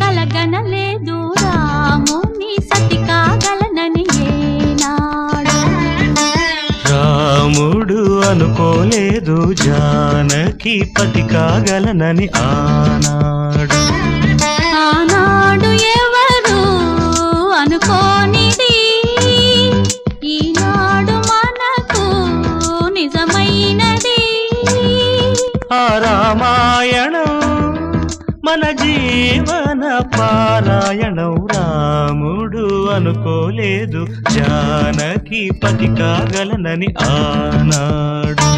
కలగనలేదు రాముని సతి కాగలనని ఏనాడు. రాముడు అనుకోలేదు జానకి పతి కాగలనని ఆనాడు. ఆనాడు ఎవరు అనుకోనిది ఈనాడు మనకు నిజమైనది. ఆ రామాయణం మన జీవన పారాయణం. రాముడు అనుకోలేదు జానకి పతి కాగలనని ఆనాడు.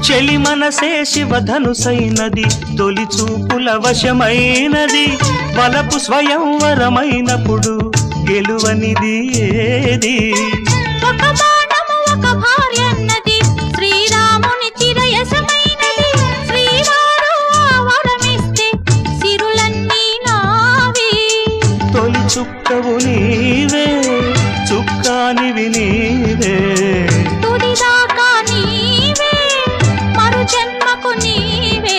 చెలి మనసే శివధనుసైనది తొలి చూపుల వశమైనది. వలపు స్వయంవరమైనప్పుడు గెలువనిది ఏది. ఒక బాణము ఒక భార్యన్నది శ్రీరాముని చిరయసమైనది. శ్రీవారు ఆ వరమిస్తే సిరులన్నీ నావి. తొలి చుక్కవు నీవే చుక్కానివి నీవే. తుదిదాకా నీవే మరు జన్మకు నీవే.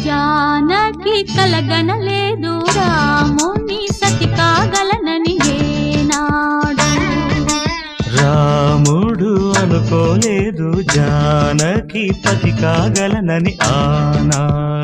జానకి కలగనలేదు రాముని సతి కాగలనని ఏనాడు. రాముడు అనుకోలేదు జానకి పతి కాగలనని ఆనాడు.